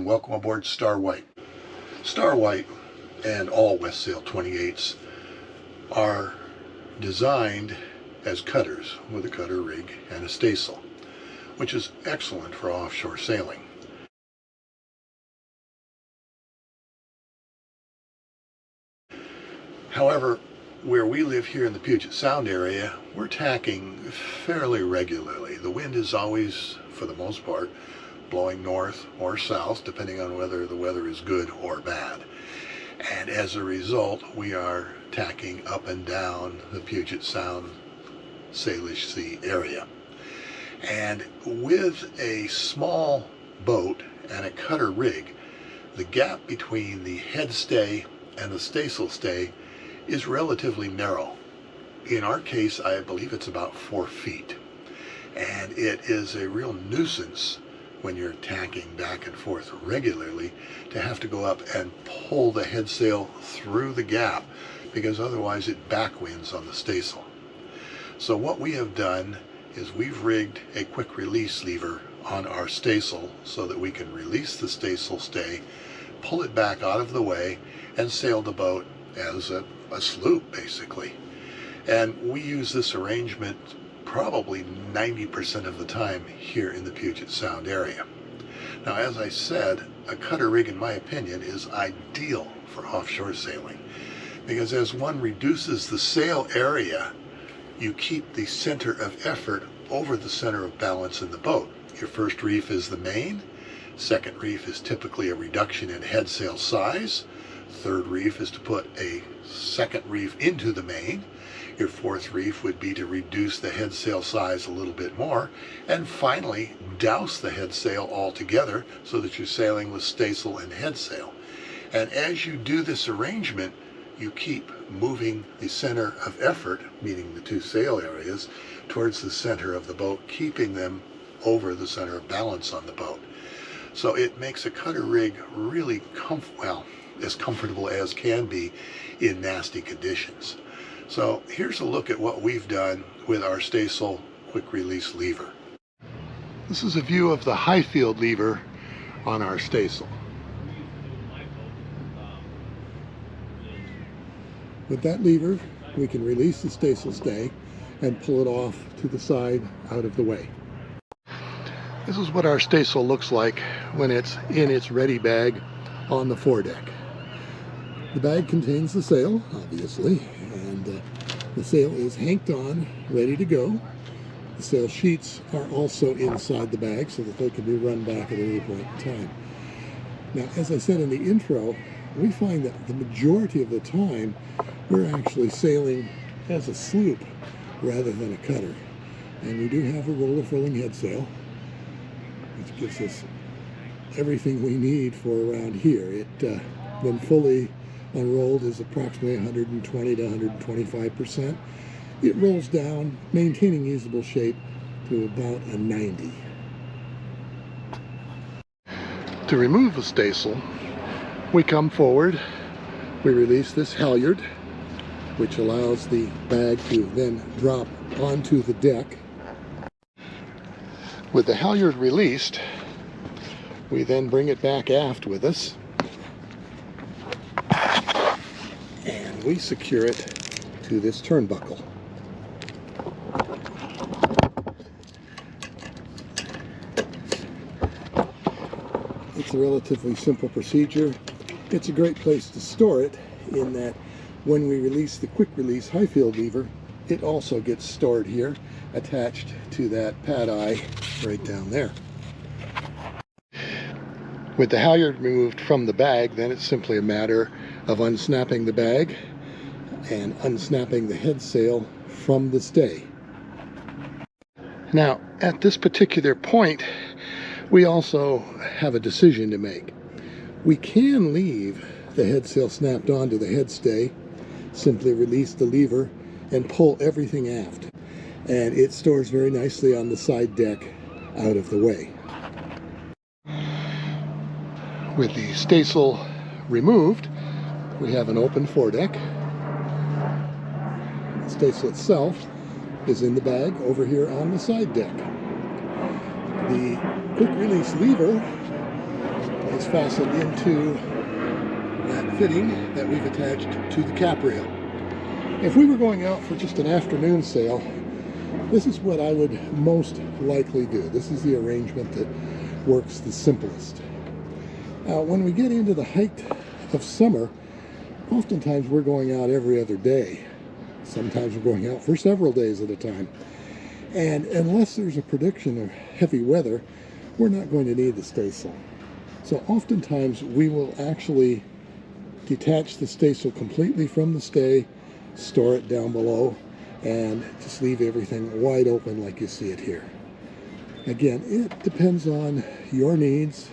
and welcome aboard Star White. Star White and all Westsail 28s are designed as cutters with a cutter rig and a staysail, which is excellent for offshore sailing. However, where we live here in the Puget Sound area, we're tacking fairly regularly. The wind is always, for the most part, blowing north or south, depending on whether the weather is good or bad. And as a result, we are tacking up and down the Puget Sound Salish Sea area. And with a small boat and a cutter rig, the gap between the head stay and the staysail stay is relatively narrow. In our case, I believe it's about 4 feet. And it is a real nuisance when you're tacking back and forth regularly to have to go up and pull the head sail through the gap, because otherwise it backwinds on the staysail. So what we have done is we've rigged a quick release lever on our staysail so that we can release the staysail stay, pull it back out of the way, and sail the boat as a sloop, basically. And we use this arrangement probably 90% of the time here in the Puget Sound area. Now, as I said, a cutter rig, in my opinion, is ideal for offshore sailing, because as one reduces the sail area, you keep the center of effort over the center of balance in the boat. Your first reef is the main. Second reef is typically a reduction in head sail size. Third reef is to put a second reef into the main. Your fourth reef would be to reduce the head sail size a little bit more. And finally, douse the head sail altogether so that you're sailing with staysail and head sail. And as you do this arrangement, you keep moving the center of effort, meaning the two sail areas, towards the center of the boat, keeping them over the center of balance on the boat. So it makes a cutter rig really as comfortable as can be in nasty conditions. So here's a look at what we've done with our staysail quick release lever. This is a view of the high field lever on our staysail. With that lever, we can release the staysail stay and pull it off to the side out of the way. This is what our staysail looks like when it's in its ready bag on the foredeck. The bag contains the sail, obviously, and the sail is hanked on, ready to go. The sail sheets are also inside the bag so that they can be run back at any point in time. Now, as I said in the intro, we find that the majority of the time we're actually sailing as a sloop rather than a cutter. And we do have a roller furling head sail, which gives us everything we need for around here. It, when fully unrolled, is approximately 120 to 125%. It rolls down, maintaining usable shape, to about a 90. To remove the staysail, we come forward, we release this halyard, which allows the bag to then drop onto the deck. With the halyard released, we then bring it back aft with us, and we secure it to this turnbuckle. It's a relatively simple procedure. It's a great place to store it, in that when we release the quick release high field lever, it also gets stored here, attached to that pad eye right down there. With the halyard removed from the bag, then it's simply a matter of unsnapping the bag and unsnapping the head sail from the stay. Now, at this particular point, we also have a decision to make. We can leave the head sail snapped onto the head stay, simply release the lever, and pull everything aft. And it stores very nicely on the side deck out of the way. With the staysail removed, we have an open foredeck. The staysail itself is in the bag over here on the side deck. The quick release lever is fastened into that fitting that we've attached to the cap rail. If we were going out for just an afternoon sail, this is what I would most likely do. This is the arrangement that works the simplest. Now, when we get into the height of summer, oftentimes we're going out every other day. Sometimes we're going out for several days at a time. And unless there's a prediction of heavy weather, we're not going to need the staysail. So oftentimes we will actually detach the staysail completely from the stay, store it down below, and just leave everything wide open like you see it here. Again, it depends on your needs,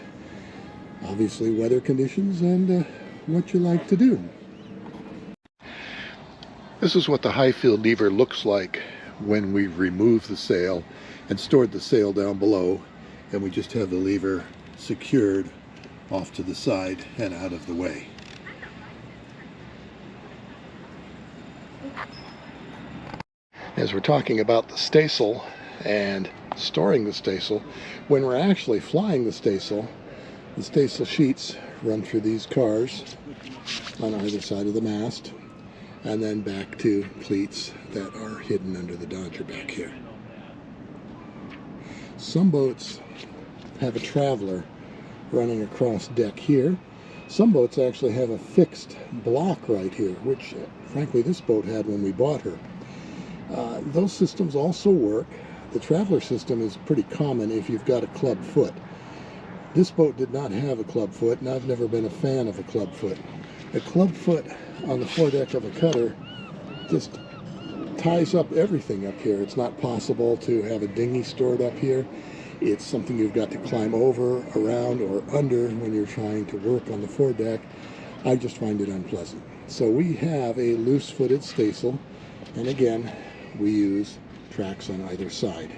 obviously weather conditions, and what you like to do. This is what the Highfield lever looks like when we remove the sail and stored the sail down below, and we just have the lever secured off to the side and out of the way. As we're talking about the staysail and storing the staysail, when we're actually flying the staysail sheets run through these cars on either side of the mast, and then back to cleats that are hidden under the dodger back here. Some boats have a traveler running across deck here. Some boats actually have a fixed block right here, which frankly this boat had when we bought her. Those systems also work. The traveler system is pretty common if you've got a club foot. This boat did not have a club foot, and I've never been a fan of a club foot. A club foot on the foredeck of a cutter just ties up everything up here. It's not possible to have a dinghy stored up here. It's something you've got to climb over, around, or under when you're trying to work on the foredeck. I just find it unpleasant. So we have a loose-footed staysail, and again, we use tracks on either side.